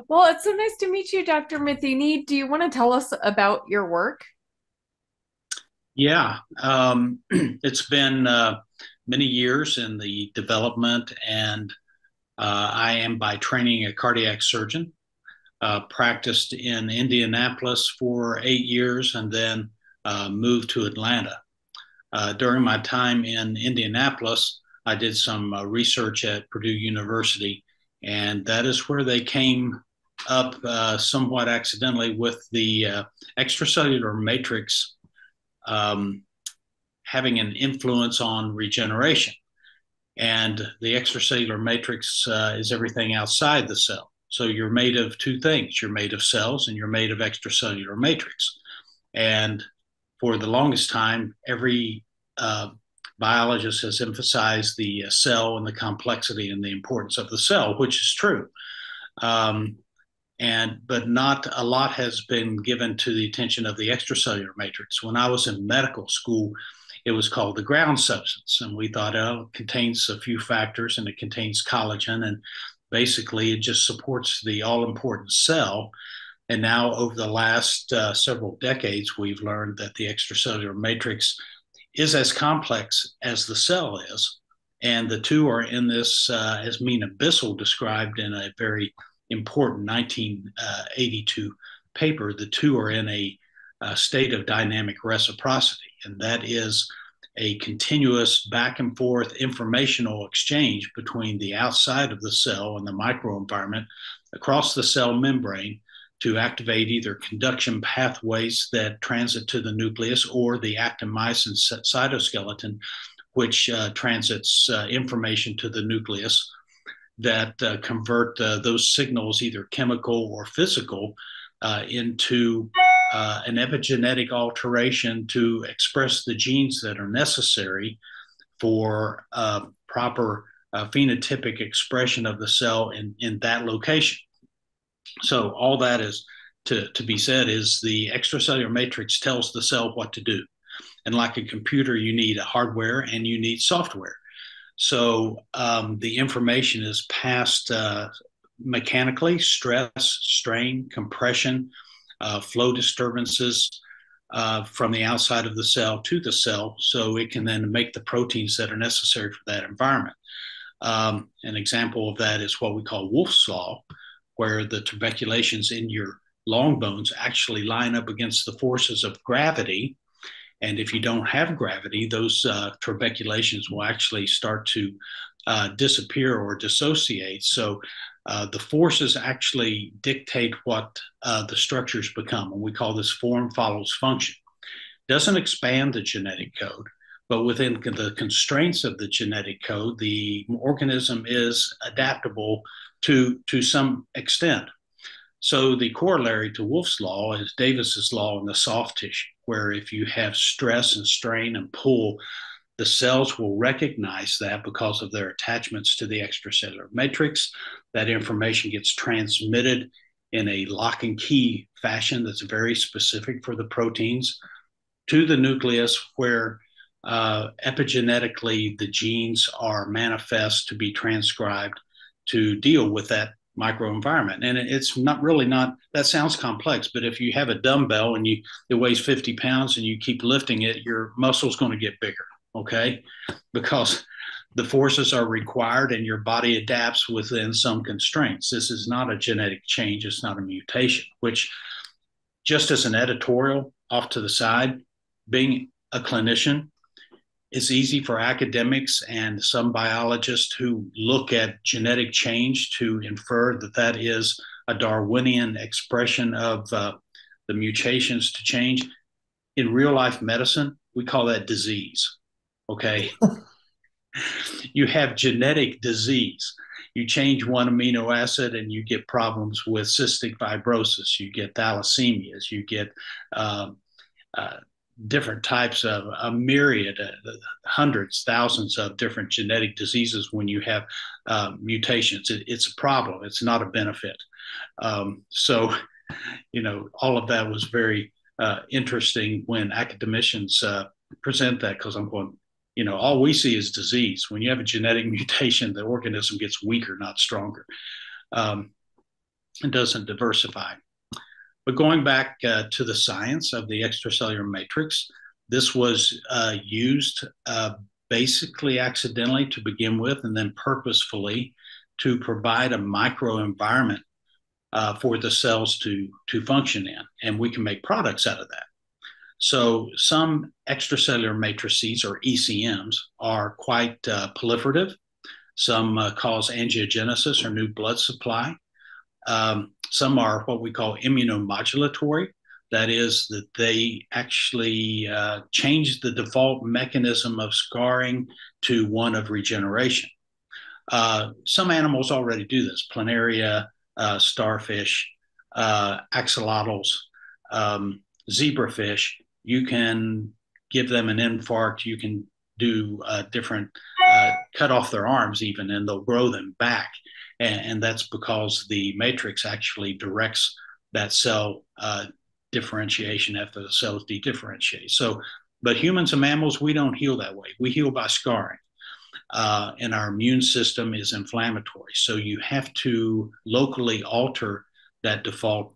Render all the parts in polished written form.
Well, it's so nice to meet you, Dr. Matheny. Do you want to tell us about your work? Yeah, it's been many years in the development, and I am by training a cardiac surgeon. Practiced in Indianapolis for 8 years, and then moved to Atlanta. During my time in Indianapolis, I did some research at Purdue University, and that is where they came up somewhat accidentally with the extracellular matrix. Um, Having an influence on regeneration. And the extracellular matrix is everything outside the cell. So you're made of two things: you're made of cells and you're made of extracellular matrix. And for the longest time, every biologist has emphasized the cell and the complexity and the importance of the cell, which is true. Um, but not a lot has been given to the attention of the extracellular matrix. When I was in medical school, it was called the ground substance, and we thought, oh, it contains a few factors and it contains collagen, and basically it just supports the all-important cell. And now, over the last several decades, we've learned that the extracellular matrix is as complex as the cell is, and the two are in this, as Mina Bissell described in a very important 1982 paper. The two are in a state of dynamic reciprocity, and that is a continuous back and forth informational exchange between the outside of the cell and the microenvironment across the cell membrane to activate either conduction pathways that transit to the nucleus or the actin-myosin cytoskeleton, which transits information to the nucleus that convert those signals, either chemical or physical, into an epigenetic alteration to express the genes that are necessary for proper phenotypic expression of the cell in that location. So all that is to be said is the extracellular matrix tells the cell what to do. And like a computer, you need a hardware and you need software. So the information is passed mechanically: stress, strain, compression, flow disturbances from the outside of the cell to the cell, so it can then make the proteins that are necessary for that environment. An example of that is what we call Wolff's Law, where the tuberculations in your long bones actually line up against the forces of gravity. And if you don't have gravity, those tuberculations will actually start to disappear or dissociate. So the forces actually dictate what the structures become. And we call this form follows function. Doesn't expand the genetic code, but within the constraints of the genetic code, the organism is adaptable to some extent. So the corollary to Wolff's law is Davis's law in the soft tissue, where if you have stress and strain and pull, the cells will recognize that because of their attachments to the extracellular matrix. That information gets transmitted in a lock and key fashion that's very specific for the proteins to the nucleus, where epigenetically the genes are manifest to be transcribed to deal with that microenvironment. And it's not really not that sounds complex, but if you have a dumbbell and it weighs 50 pounds and you keep lifting it, your muscle's going to get bigger. Okay, because the forces are required and your body adapts within some constraints. This is not a genetic change, it's not a mutation. Which, just as an editorial off to the side, being a clinician, it's easy for academics and some biologists who look at genetic change to infer that that is a Darwinian expression of the mutations to change. In real life medicine, we call that disease. Okay. You have genetic disease. You change one amino acid and you get problems with cystic fibrosis, you get thalassemias, you get uh, different types of a myriad, hundreds, thousands of different genetic diseases when you have mutations. It's a problem, it's not a benefit. So, all of that was very interesting when academicians present that, because I'm going, all we see is disease. When you have a genetic mutation, the organism gets weaker, not stronger. Um, It doesn't diversify. But going back to the science of the extracellular matrix, this was used basically accidentally to begin with, and then purposefully to provide a microenvironment for the cells to function in. And we can make products out of that. So some extracellular matrices, or ECMs, are quite proliferative. Some cause angiogenesis or new blood supply. Some are what we call immunomodulatory. That is, that they actually change the default mechanism of scarring to one of regeneration. Some animals already do this: planaria, starfish, axolotls, zebrafish. You can give them an infarct. You can do different, cut off their arms even, and they'll grow them back. And that's because the matrix actually directs that cell differentiation after the cells dedifferentiate. So, but humans and mammals, we don't heal that way. We heal by scarring. And our immune system is inflammatory. So you have to locally alter that default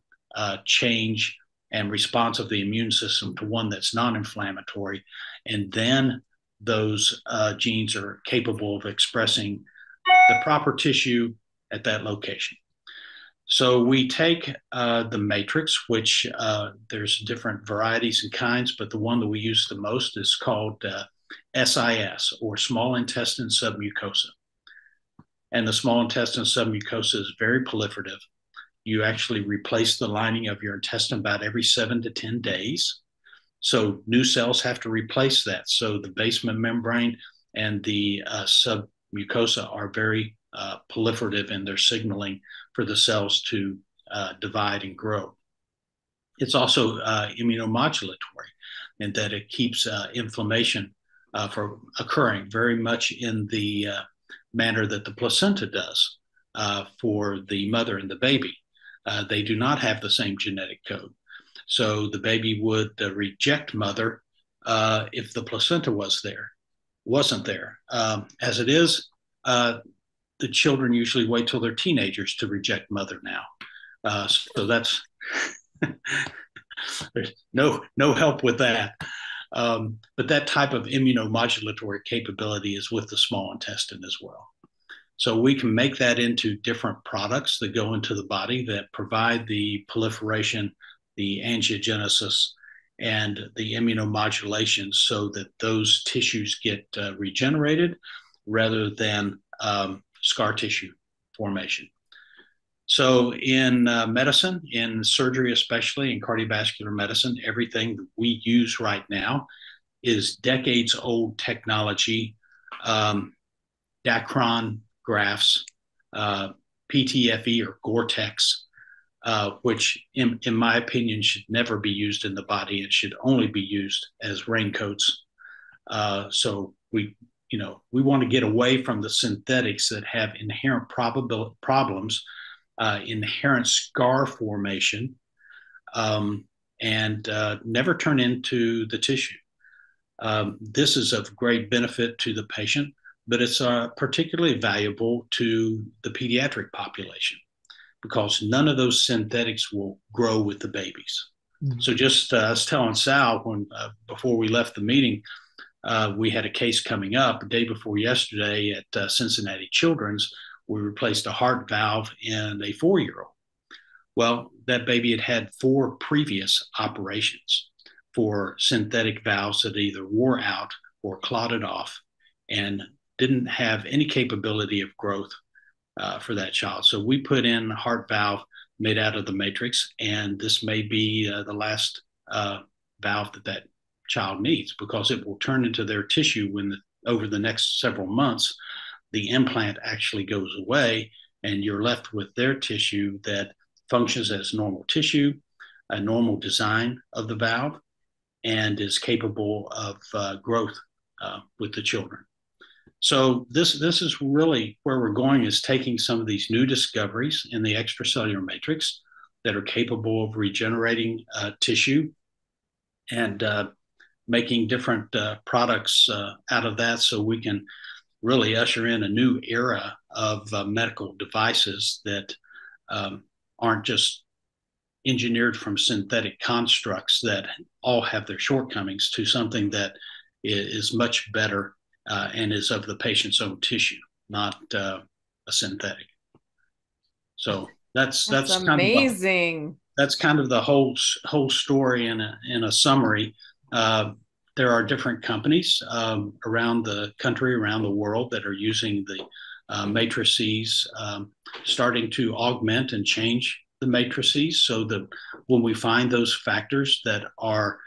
change and response of the immune system to one that's non-inflammatory. And then those genes are capable of expressing the proper tissue at that location. So we take the matrix, which there's different varieties and kinds, but the one that we use the most is called SIS, or small intestine submucosa. And the small intestine submucosa is very proliferative. You actually replace the lining of your intestine about every 7 to 10 days. So new cells have to replace that. So the basement membrane and the submucosa are very proliferative in their signaling for the cells to divide and grow. It's also immunomodulatory in that it keeps inflammation from occurring very much in the manner that the placenta does for the mother and the baby. They do not have the same genetic code. So the baby would reject mother if the placenta wasn't there. As it is, the children usually wait till they're teenagers to reject mother now. So that's there's no help with that. But that type of immunomodulatory capability is with the small intestine as well. So we can make that into different products that go into the body that provide the proliferation, the angiogenesis, and the immunomodulation so that those tissues get regenerated rather than scar tissue formation. So in medicine, in surgery, especially in cardiovascular medicine, everything that we use right now is decades old technology, Dacron grafts, PTFE or Gore-Tex, which in my opinion should never be used in the body. It should only be used as raincoats. So we want to get away from the synthetics that have inherent problems, inherent scar formation, and never turn into the tissue. This is of great benefit to the patient, but it's particularly valuable to the pediatric population because none of those synthetics will grow with the babies. Mm-hmm. So just I was telling Sal before we left the meeting, we had a case coming up the day before yesterday at Cincinnati Children's. We replaced a heart valve in a 4-year-old. Well, that baby had had 4 previous operations for synthetic valves that either wore out or clotted off and didn't have any capability of growth for that child. So we put in a heart valve made out of the matrix, and this may be the last valve that child needs because it will turn into their tissue when over the next several months, the implant actually goes away and you're left with their tissue that functions as normal tissue, a normal design of the valve, and is capable of growth with the children. So this is really where we're going, is taking some of these new discoveries in the extracellular matrix that are capable of regenerating tissue and making different products out of that so we can really usher in a new era of medical devices that aren't just engineered from synthetic constructs that all have their shortcomings to something that is much better and is of the patient's own tissue, not a synthetic. So That's amazing. that's kind of the whole story in a summary. Uh, there are different companies around the country, around the world that are using the matrices, starting to augment and change the matrices so that when we find those factors that are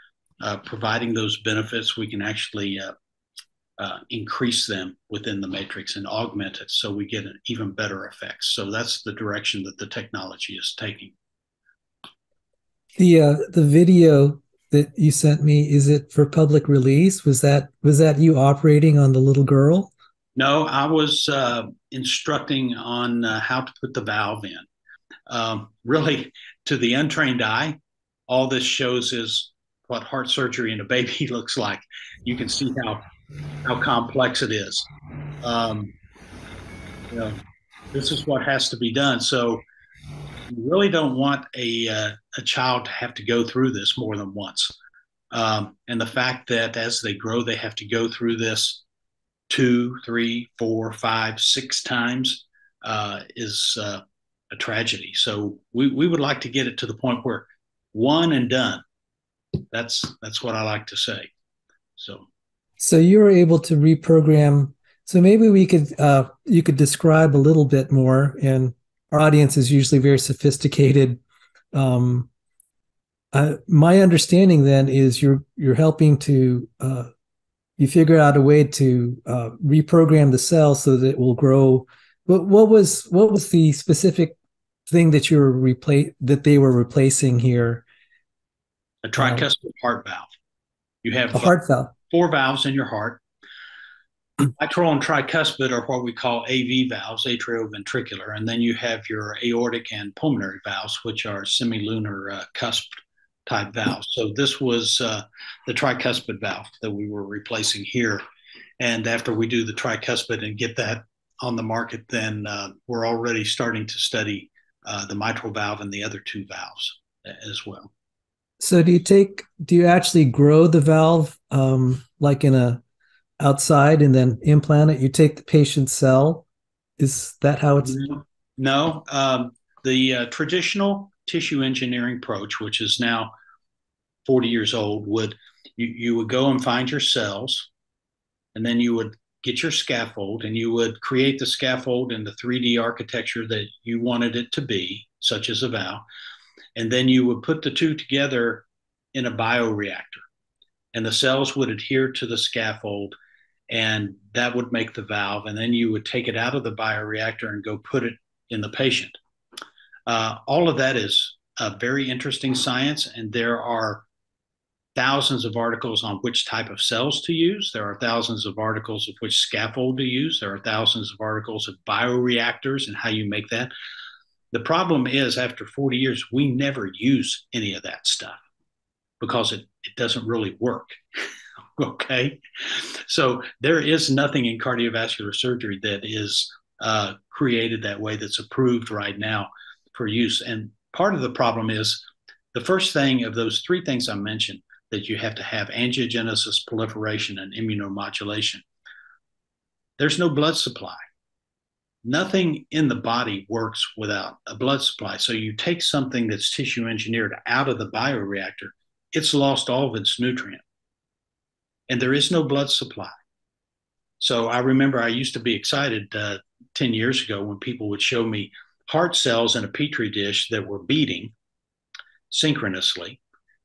providing those benefits, we can actually increase them within the matrix and augment it so we get an even better effects. So that's the direction that the technology is taking. The video that you sent me, is it for public release? Was that you operating on the little girl? No, I was instructing on how to put the valve in. Really, to the untrained eye, all this shows is what heart surgery in a baby looks like. You can see how complex it is. You know, this is what has to be done. So you really don't want a child to have to go through this more than once. And the fact that as they grow, they have to go through this 2, 3, 4, 5, 6 times is a tragedy. So we would like to get it to the point where one and done. That's what I like to say. So you were able to reprogram. So maybe we could you could describe a little bit more. And our audience is usually very sophisticated. My understanding then is you're helping to you figure out a way to reprogram the cell so that it will grow. What was the specific thing that they were replacing here? A tricuspid heart valve. You have a heart valve. 4 valves in your heart. Mitral and tricuspid are what we call AV valves, atrioventricular, and then you have your aortic and pulmonary valves, which are semilunar cusp type valves. So this was the tricuspid valve that we were replacing here. And after we do the tricuspid and get that on the market, then we're already starting to study the mitral valve and the other 2 valves as well. So do you actually grow the valve like in a outside and then implant it? You take the patient's cell? Is that how it's? No. The traditional tissue engineering approach, which is now 40 years old, you would go and find your cells, and then you would get your scaffold, and you would create the scaffold in the 3D architecture that you wanted it to be, such as a valve, and then you would put the 2 together in a bioreactor, and the cells would adhere to the scaffold, and that would make the valve, and then you would take it out of the bioreactor and go put it in the patient. All of that is very interesting science, and there are thousands of articles on which type of cells to use. There are thousands of articles of which scaffold to use. There are thousands of articles of bioreactors and how you make that. The problem is, after 40 years, we never use any of that stuff because it doesn't really work. Okay. So there is nothing in cardiovascular surgery that is created that way that's approved right now for use. And part of the problem is the first thing of those 3 things I mentioned, that you have to have angiogenesis, proliferation, and immunomodulation. There's no blood supply. Nothing in the body works without a blood supply. So you take something that's tissue engineered out of the bioreactor, it's lost all of its nutrient. And there is no blood supply. So I remember I used to be excited 10 years ago when people would show me heart cells in a petri dish that were beating synchronously.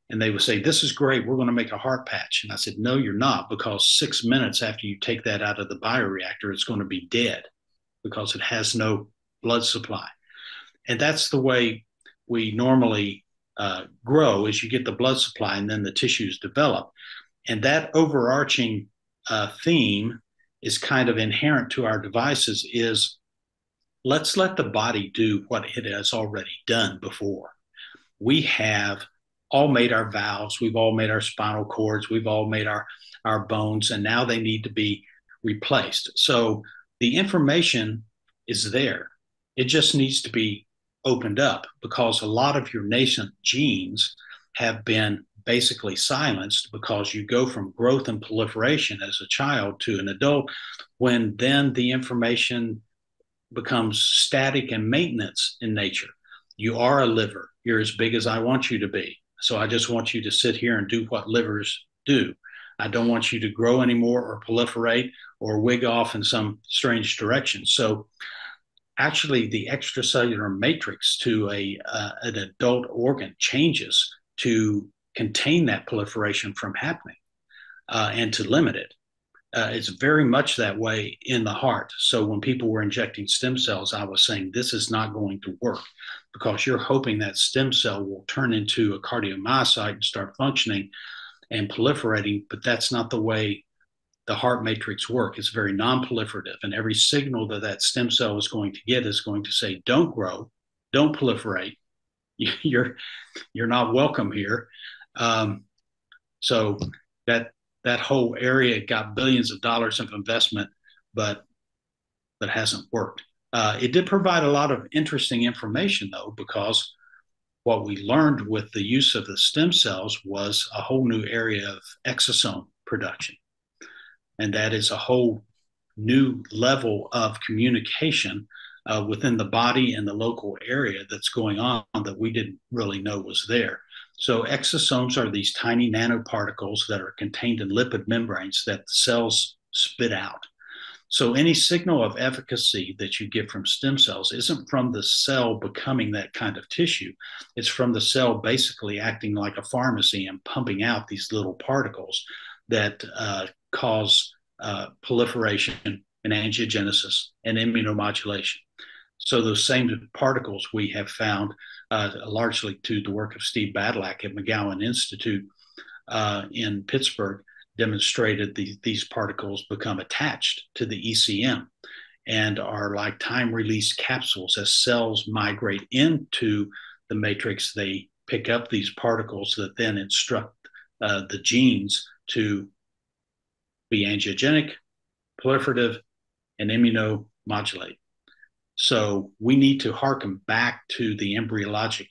And they would say, "This is great. We're going to make a heart patch." And I said, "No, you're not, because 6 minutes after you take that out of the bioreactor, it's going to be dead because it has no blood supply." And that's the way we normally grow, is you get the blood supply and then the tissues develop. And that overarching theme is kind of inherent to our devices, is let's let the body do what it has already done before. We have all made our valves, we've all made our spinal cords, we've all made our bones, and now they need to be replaced. So the information is there. It just needs to be opened up, because a lot of your nascent genes have been basically silenced, because you go from growth and proliferation as a child to an adult, when then the information becomes static and maintenance in nature. You are a liver. You're as big as I want you to be. So I just want you to sit here and do what livers do. I don't want you to grow anymore or proliferate or wig off in some strange direction. So actually the extracellular matrix to an adult organ changes to contain that proliferation from happening and to limit it. It's very much that way in the heart. So when people were injecting stem cells, I was saying this is not going to work, because you're hoping that stem cell will turn into a cardiomyocyte and start functioning and proliferating, but that's not the way the heart matrix works. It's very non-proliferative, and every signal that that stem cell is going to get is going to say, don't grow, don't proliferate, you're not welcome here. So that whole area got billions of dollars of investment, but hasn't worked. It did provide a lot of interesting information, though, because what we learned with the use of the stem cells was a whole new area of exosome production. And that is a whole new level of communication within the body and the local area that's going on that we didn't really know was there. So exosomes are these tiny nanoparticles that are contained in lipid membranes that the cells spit out. So any signal of efficacy that you get from stem cells isn't from the cell becoming that kind of tissue. It's from the cell basically acting like a pharmacy and pumping out these little particles that cause proliferation and angiogenesis and immunomodulation. So those same particles we have found, largely to the work of Steve Badlack at McGowan Institute in Pittsburgh, demonstrated these particles become attached to the ECM and are like time-release capsules. As cells migrate into the matrix, they pick up these particles that then instruct the genes to be angiogenic, proliferative, and immunomodulate. So we need to hearken back to the embryologic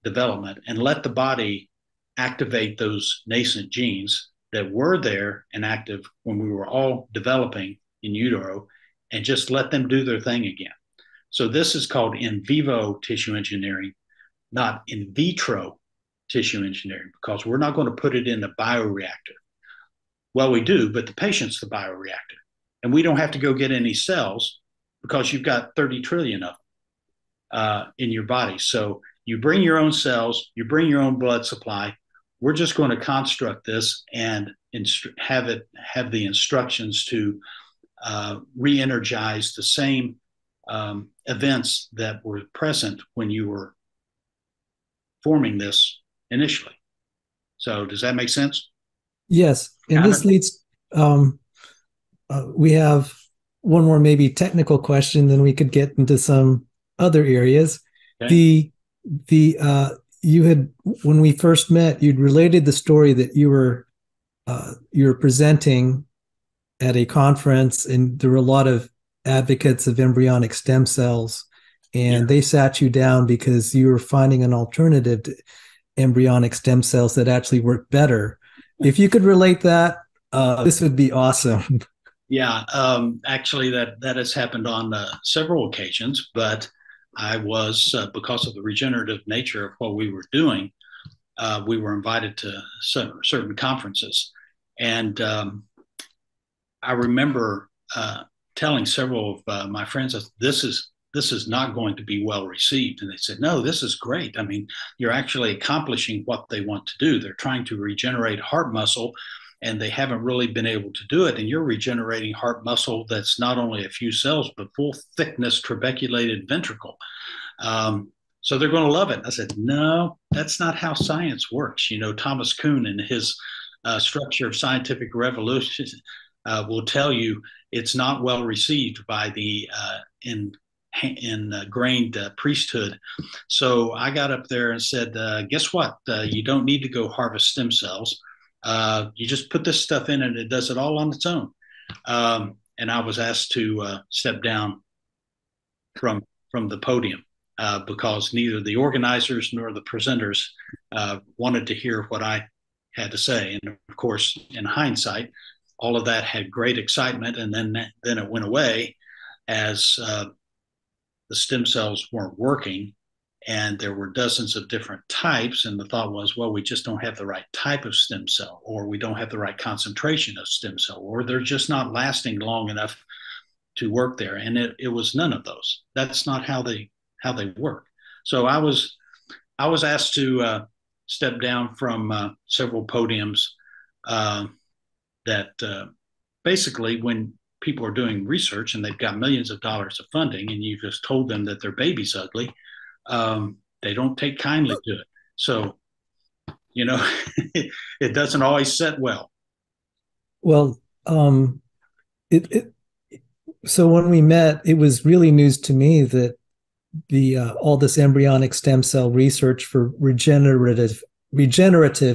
development and let the body activate those nascent genes that were there and active when we were all developing in utero, and just let them do their thing again. So this is called in vivo tissue engineering, not in vitro tissue engineering, because we're not going to put it in a bioreactor. Well, we do, but the patient's the bioreactor. And we don't have to go get any cells because you've got 30 trillion of them in your body. So you bring your own cells, you bring your own blood supply. We're just going to construct this and have the instructions to re-energize the same events that were present when you were forming this initially. So does that make sense? Yes. And this leads, we have one more maybe technical question, then we could get into some other areas. Okay. You had, when we first met, you'd related the story that you were presenting at a conference, and there were a lot of advocates of embryonic stem cells, and they sat you down because you were finding an alternative to embryonic stem cells that actually work better. If you could relate that, this would be awesome. Yeah, actually, that has happened on several occasions, but I was, because of the regenerative nature of what we were doing, we were invited to certain conferences. And I remember telling several of my friends, this is not going to be well received. And they said, no, this is great. I mean, you're actually accomplishing what they want to do. They're trying to regenerate heart muscle, and they haven't really been able to do it. And you're regenerating heart muscle that's not only a few cells, but full thickness trabeculated ventricle. So they're going to love it. I said, no, that's not how science works. You know, Thomas Kuhn in his Structure of Scientific Revolution will tell you it's not well received by the ingrained priesthood. So I got up there and said, guess what? You don't need to go harvest stem cells. You just put this stuff in and it does it all on its own. And I was asked to step down from the podium. because neither the organizers nor the presenters wanted to hear what I had to say. And of course, in hindsight, all of that had great excitement, and then it went away as the stem cells weren't working, and there were dozens of different types. And the thought was, well, we just don't have the right type of stem cell, or we don't have the right concentration of stem cell, or they're just not lasting long enough to work there. And it was none of those. That's not how they work. So I was asked to step down from several podiums that basically, when people are doing research and they've got millions of dollars of funding and you just told them that their baby's ugly, they don't take kindly to it. So, it doesn't always set well. Well, so when we met, it was really news to me that the all this embryonic stem cell research for regenerative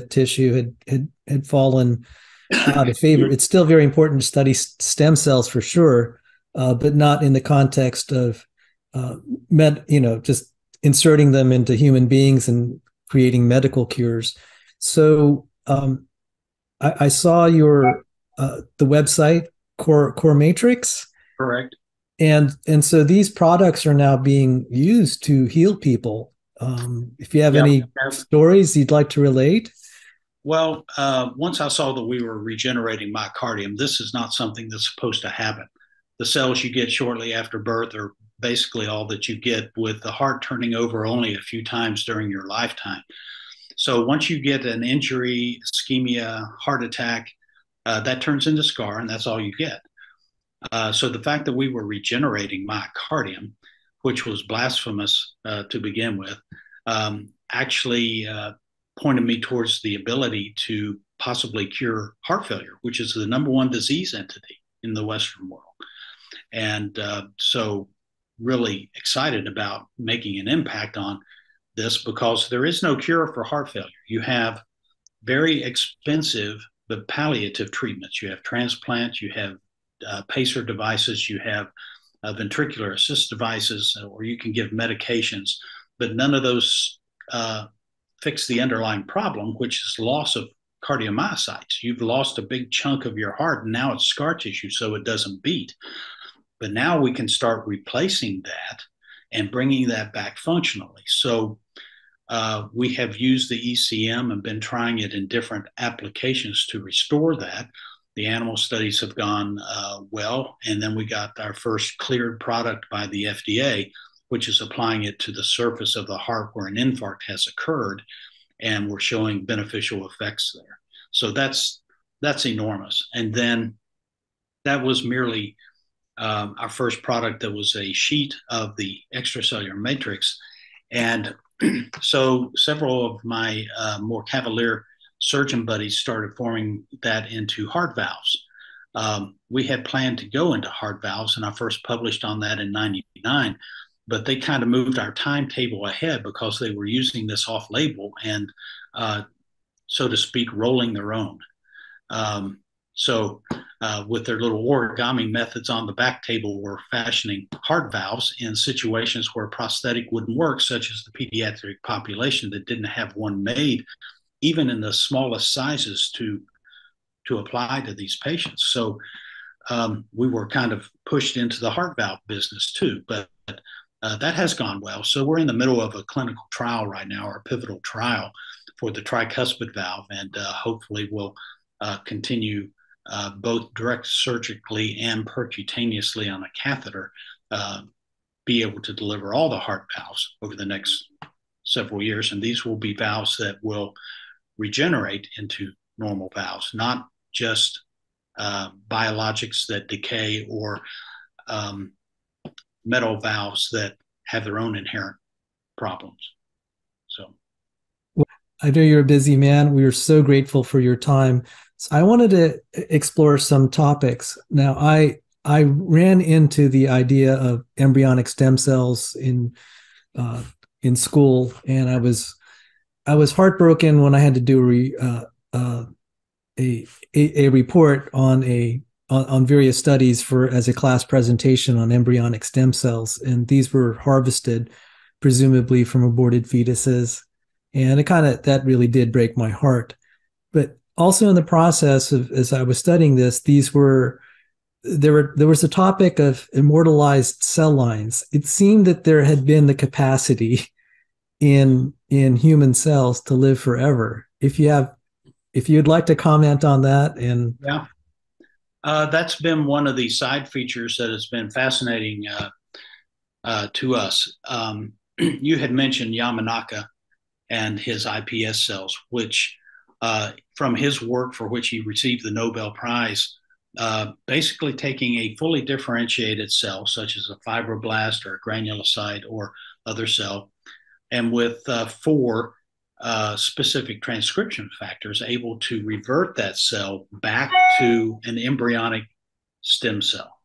tissue had fallen out of favor. It's still very important to study stem cells for sure, but not in the context of just inserting them into human beings and creating medical cures. So I saw your the website Core Matrix. Correct. And so these products are now being used to heal people. If you have any stories you'd like to relate. Well, once I saw that we were regenerating myocardium, this is not something that's supposed to happen. The cells you get shortly after birth are basically all that you get, with the heart turning over only a few times during your lifetime. So once you get an injury, ischemia, heart attack, that turns into scar, and that's all you get. So the fact that we were regenerating myocardium, which was blasphemous to begin with, actually pointed me towards the ability to possibly cure heart failure, which is the number one disease entity in the Western world. And so really excited about making an impact on this, because there is no cure for heart failure. You have very expensive but palliative treatments. You have transplants, you have pacer devices, you have ventricular assist devices, or you can give medications, but none of those fix the underlying problem, which is loss of cardiomyocytes. You've lost a big chunk of your heart, and now it's scar tissue, so it doesn't beat. But now we can start replacing that and bringing that back functionally. So we have used the ECM and been trying it in different applications to restore that. The animal studies have gone well, and then we got our first cleared product by the FDA, which is applying it to the surface of the heart where an infarct has occurred, and we're showing beneficial effects there. So that's enormous. And then that was merely our first product that was a sheet of the extracellular matrix. And so several of my more cavalier surgeon buddies started forming that into heart valves. We had planned to go into heart valves, and I first published on that in '99, but they kind of moved our timetable ahead because they were using this off-label and, so to speak, rolling their own. So with their little origami methods on the back table, we're fashioning heart valves in situations where prosthetic wouldn't work, such as the pediatric population that didn't have one made, even in the smallest sizes, to apply to these patients. So we were kind of pushed into the heart valve business too, but that has gone well. So we're in the middle of a clinical trial right now, our pivotal trial for the tricuspid valve, and hopefully we'll continue both direct surgically and percutaneously on a catheter, be able to deliver all the heart valves over the next several years. And these will be valves that will regenerate into normal valves, not just biologics that decay, or metal valves that have their own inherent problems. So, I know you're a busy man. We are so grateful for your time. So I wanted to explore some topics. Now, I ran into the idea of embryonic stem cells in school, and I was heartbroken when I had to do a report on various studies as a class presentation on embryonic stem cells, and these were harvested presumably from aborted fetuses. And that really did break my heart. But also in the process of, as I was studying this, there was a topic of immortalized cell lines. It seemed that there had been the capacity in human cells to live forever. If you'd like to comment on that. And yeah, that's been one of the side features that has been fascinating to us. You had mentioned Yamanaka and his iPS cells, which from his work for which he received the Nobel Prize, basically taking a fully differentiated cell, such as a fibroblast or a granulocyte or other cell, and with four specific transcription factors, able to revert that cell back to an embryonic stem cell.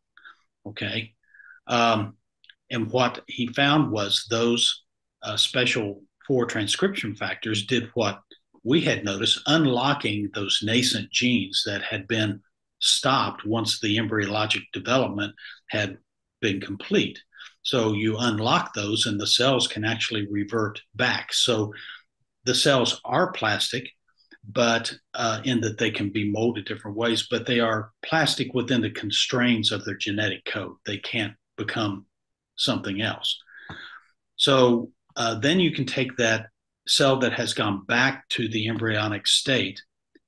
Okay. And what he found was those special four transcription factors did what we had noticed, unlocking those nascent genes that had been stopped once the embryologic development had been complete. So you unlock those and the cells can actually revert back. So the cells are plastic, but in that they can be molded different ways, but they are plastic within the constraints of their genetic code. They can't become something else. So then you can take that cell that has gone back to the embryonic state,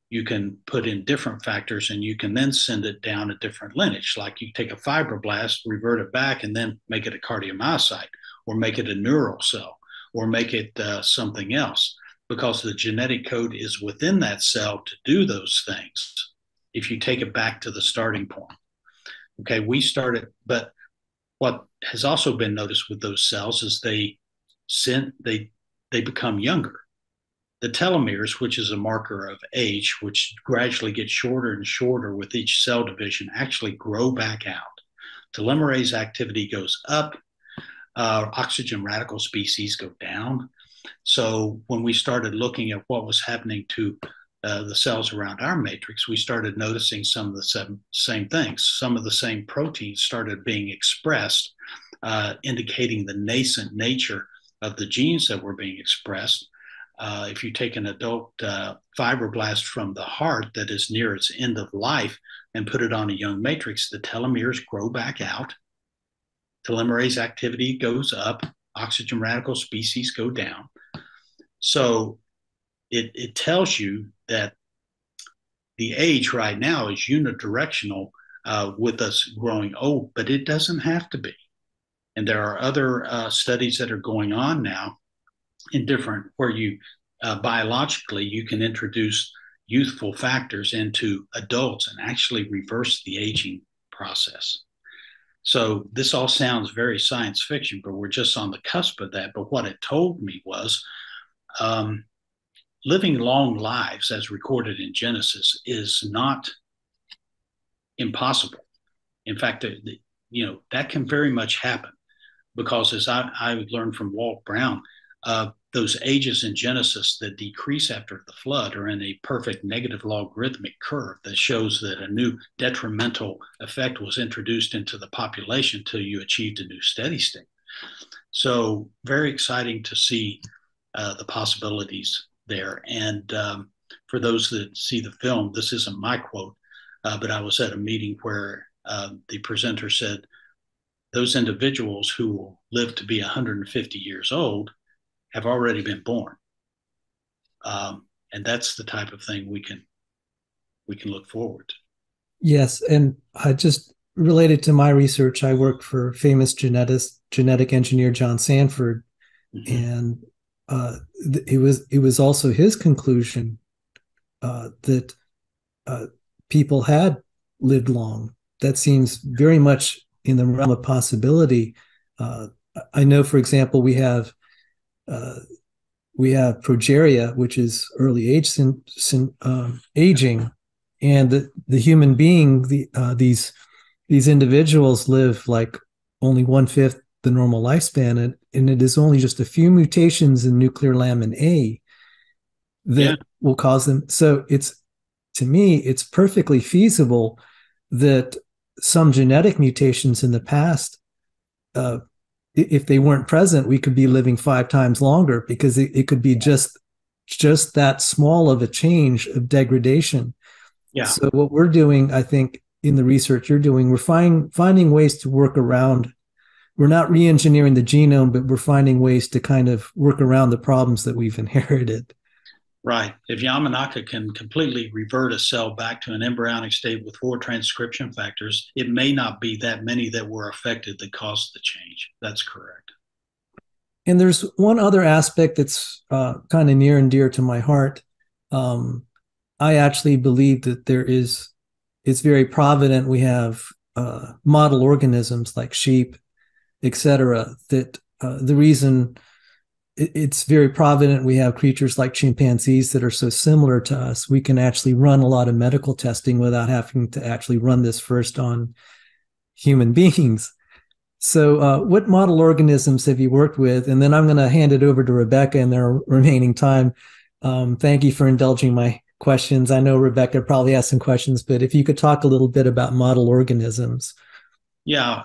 you can put in different factors and you can then send it down a different lineage. Like you take a fibroblast, revert it back, and then make it a cardiomyocyte, or make it a neural cell, or make it something else, because the genetic code is within that cell to do those things if you take it back to the starting point. Okay, we started, but what has also been noticed with those cells is they become younger. The telomeres, which is a marker of age, which gradually gets shorter and shorter with each cell division, actually grow back out. Telomerase activity goes up, oxygen radical species go down. So when we started looking at what was happening to the cells around our matrix, we started noticing some of the same things. Some of the same proteins started being expressed, indicating the nascent nature of the genes that were being expressed. If you take an adult fibroblast from the heart that is near its end of life and put it on a young matrix, the telomeres grow back out, telomerase activity goes up, oxygen radical species go down. So it tells you that the age right now is unidirectional with us growing old, but it doesn't have to be. And there are other studies that are going on now in different, where you biologically, you can introduce youthful factors into adults and actually reverse the aging process. So this all sounds very science fiction, but we're just on the cusp of that. But what it told me was living long lives as recorded in Genesis is not impossible. In fact, that can very much happen, because as I learned from Walt Brown, those ages in Genesis that decrease after the flood are in a perfect negative logarithmic curve that shows that a new detrimental effect was introduced into the population till you achieved a new steady state. So very exciting to see the possibilities there. And for those that see the film, this isn't my quote, but I was at a meeting where the presenter said, those individuals who will live to be 150 years old have already been born. And that's the type of thing we can look forward to. Yes. And I just related to my research, I worked for famous genetic engineer John Sanford. Mm-hmm. And it was also his conclusion that people had lived long. That seems very much in the realm of possibility. I know, for example, we have progeria, which is early age aging, and the human being, these individuals live like only 1/5 the normal lifespan, and it is only just a few mutations in nuclear lamin A that will cause them. So to me, it's perfectly feasible that some genetic mutations in the past if they weren't present, we could be living 5 times longer, because it could be just that small of a change of degradation. Yeah. So what we're doing, I think, in the research you're doing, we're finding ways to work around. We're not re-engineering the genome, but we're finding ways to kind of work around the problems that we've inherited. Right. If Yamanaka can completely revert a cell back to an embryonic state with 4 transcription factors, it may not be that many that were affected that caused the change. That's correct. And there's one other aspect that's kind of near and dear to my heart. I actually believe that it's very provident we have model organisms like sheep, etc. That the reason it's very provident we have creatures like chimpanzees that are so similar to us, we can actually run a lot of medical testing without having to actually run this first on human beings. So what model organisms have you worked with? And then I'm going to hand it over to Rebekah in their remaining time. Thank you for indulging my questions. I know Rebekah probably has some questions, but if you could talk a little bit about model organisms. Yeah,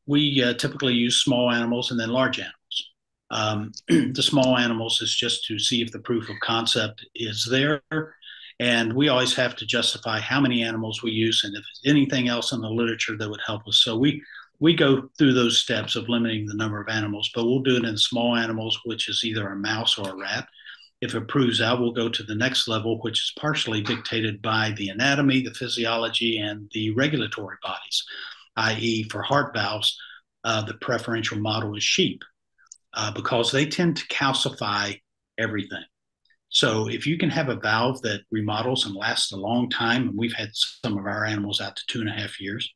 we typically use small animals and then large animals. The small animals is just to see if the proof of concept is there. And we always have to justify how many animals we use and if there's anything else in the literature that would help us. So we go through those steps of limiting the number of animals, but we'll do it in small animals, which is either a mouse or a rat. If it proves out, we'll go to the next level, which is partially dictated by the anatomy, the physiology, and the regulatory bodies, i.e. for heart valves, the preferential model is sheep because they tend to calcify everything. So if you can have a valve that remodels and lasts a long time, and we've had some of our animals out to 2.5 years,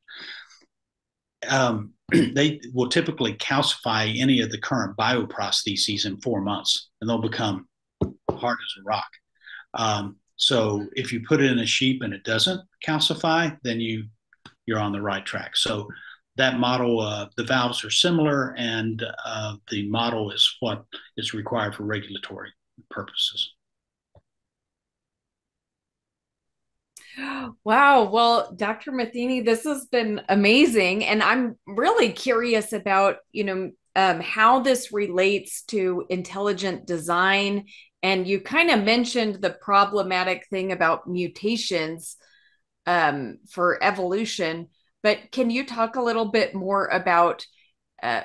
they will typically calcify any of the current bioprostheses in 4 months, and they'll become hard as a rock. So if you put it in a sheep and it doesn't calcify, then you're on the right track. So that model, the valves are similar, and the model is what is required for regulatory purposes. Wow. Well, Dr. Matheny, this has been amazing. And I'm really curious about, how this relates to intelligent design. And you kind of mentioned the problematic thing about mutations for evolution. But can you talk a little bit more about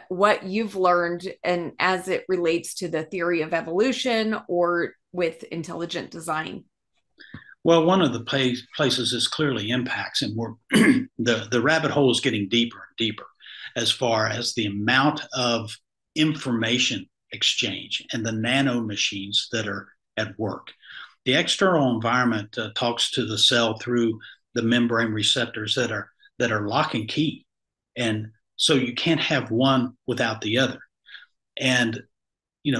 what you've learned and as it relates to the theory of evolution or with intelligent design? Well, one of the places this clearly impacts, and we're the rabbit hole is getting deeper and deeper as far as the amount of information exchange and the nano machines that are at work. The external environment talks to the cell through the membrane receptors that are lock and key, and so you can't have one without the other. And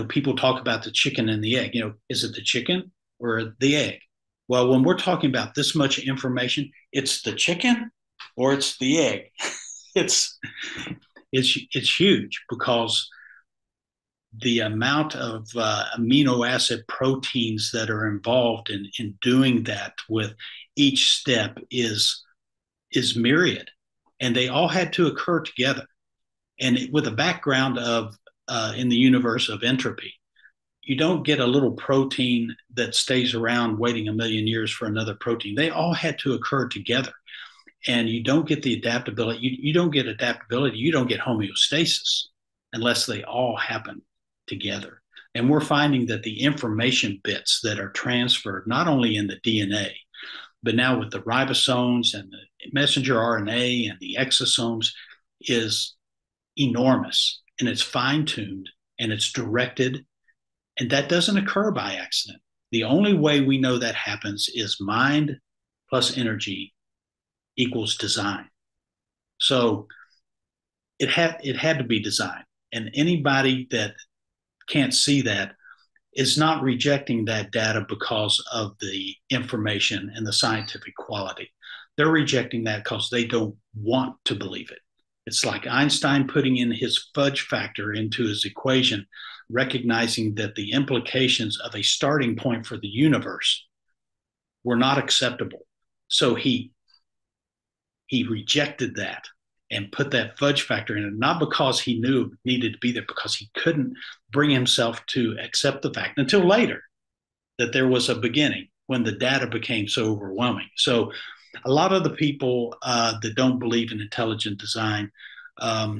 people talk about the chicken and the egg. Is it the chicken or the egg? Well, when we're talking about this much information, it's the chicken or it's the egg. It's huge because the amount of amino acid proteins that are involved in doing that with each step is myriad, and they all had to occur together. And with a background of in the universe of entropy, you don't get a little protein that stays around waiting 1,000,000 years for another protein. They all had to occur together. And you don't get the adaptability. You don't get adaptability. You don't get homeostasis unless they all happen together. And we're finding that the information bits that are transferred, not only in the DNA, but now with the ribosomes and the messenger RNA and the exosomes, is enormous. And it's fine-tuned and it's directed. And that doesn't occur by accident. The only way we know that happens is mind plus energy equals design. So it had to be designed. And anybody that can't see that is not rejecting that data because of the information and the scientific quality. They're rejecting that because they don't want to believe it. It's like Einstein putting in his fudge factor into his equation, recognizing that the implications of a starting point for the universe were not acceptable. So he rejected that and put that fudge factor in it, not because he knew it needed to be there, because he couldn't bring himself to accept the fact until later that there was a beginning when the data became so overwhelming. So a lot of the people that don't believe in intelligent design are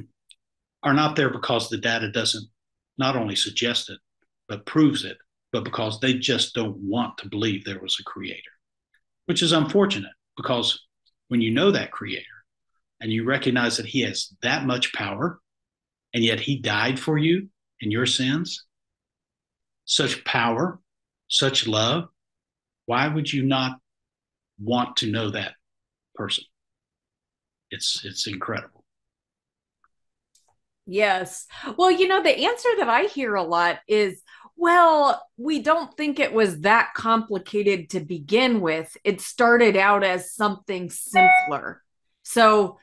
not there because the data doesn't not only suggest it, but proves it, but because they just don't want to believe there was a creator, which is unfortunate, because when you know that creator and you recognize that he has that much power, and yet he died for you and your sins, such power, such love, why would you not want to know that person? It's incredible. Yes. Well, the answer that I hear a lot is, well, we don't think it was that complicated to begin with. It started out as something simpler. So,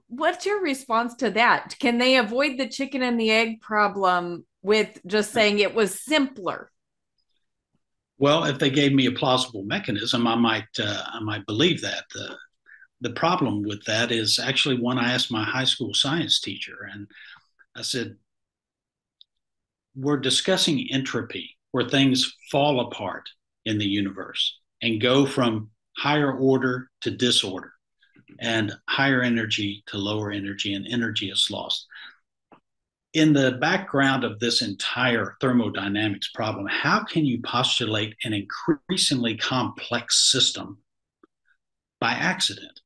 what's your response to that? Can they avoid the chicken and the egg problem with just saying it was simpler? Well, if they gave me a plausible mechanism, I might believe that. The problem with that is actually one I asked my high school science teacher, and I said, we're discussing entropy, where things fall apart in the universe and go from higher order to disorder, and higher energy to lower energy, and energy is lost. In the background of this entire thermodynamics problem, how can you postulate an increasingly complex system by accident?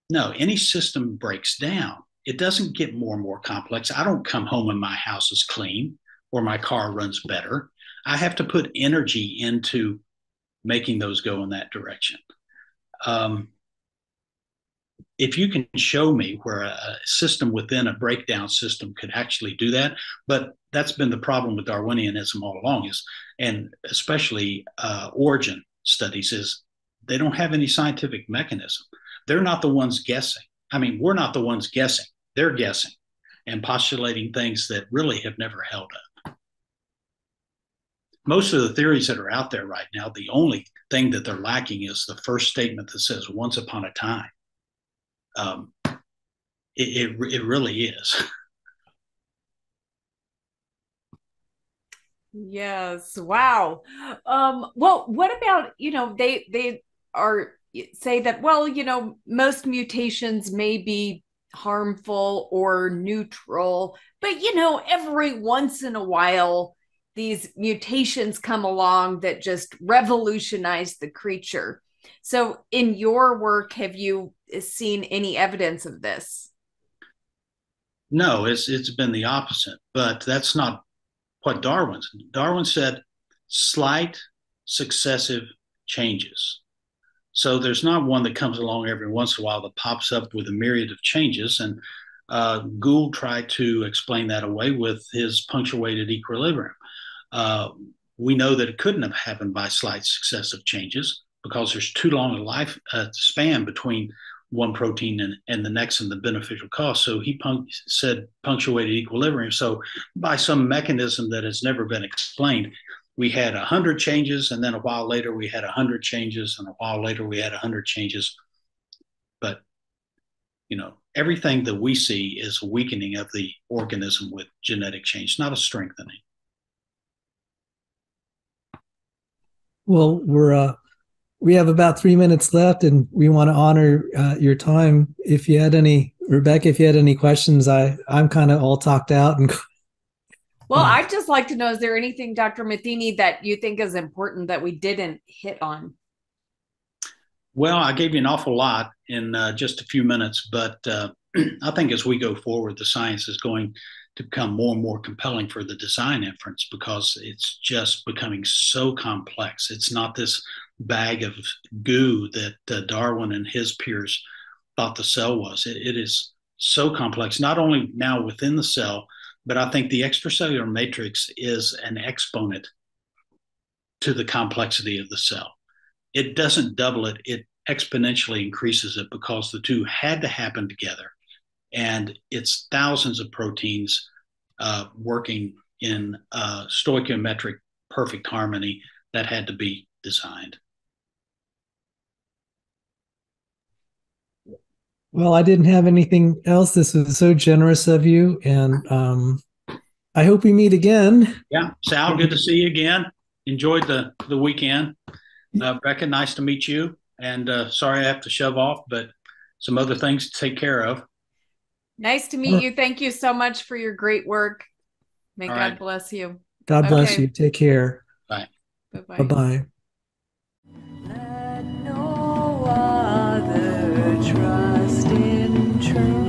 No, any system breaks down. It doesn't get more and more complex. I don't come home and my house is clean or my car runs better. I have to put energy into making those go in that direction. If you can show me where a system within a breakdown system could actually do that, but that's been the problem with Darwinianism all along, and especially origin studies, is they don't have any scientific mechanism. They're not the ones guessing. I mean, we're not the ones guessing. They're guessing and postulating things that really have never held up. Most of the theories that are out there right now, the only thing that they're lacking is the first statement that says once upon a time. It really is. Yes. Wow. Well, what about, they are say that, well, most mutations may be harmful or neutral, but every once in a while these mutations come along that just revolutionize the creature. So in your work, have you seen any evidence of this? No, it's been the opposite, but that's not what Darwin said, slight successive changes. So there's not one that comes along every once in a while that pops up with a myriad of changes. And Gould tried to explain that away with his punctuated equilibrium. We know that it couldn't have happened by slight successive changes, because there's too long a life span between one protein and the next in the beneficial cost. So he said punctuated equilibrium. So by some mechanism that has never been explained, we had 100 changes, and then a while later we had 100 changes, and a while later we had 100 changes. But everything that we see is a weakening of the organism with genetic change, not a strengthening. Well, we have about 3 minutes left, and we want to honor your time. If you had any, Rebekah, if you had any questions, I'm kind of all talked out. And well, I'd just like to know, is there anything, Dr. Matheny, that you think is important that we didn't hit on? Well, I gave you an awful lot in just a few minutes, but I think as we go forward, the science is going to become more and more compelling for the design inference, because it's just becoming so complex. It's not this bag of goo that Darwin and his peers thought the cell was. It is so complex, not only now within the cell, but I think the extracellular matrix is an exponent to the complexity of the cell. It doesn't double it, it exponentially increases it, because the two had to happen together. And it's thousands of proteins working in stoichiometric perfect harmony that had to be designed. Well, I didn't have anything else. This was so generous of you, and I hope we meet again. Yeah, Sal, good to see you again. Enjoyed the weekend. Becca, nice to meet you. And sorry I have to shove off, but some other things to take care of. Nice to meet you. Thank you so much for your great work. May All God right. bless you. God bless you. Take care. Bye. Bye-bye. Bye-bye. Let no other trust in truth.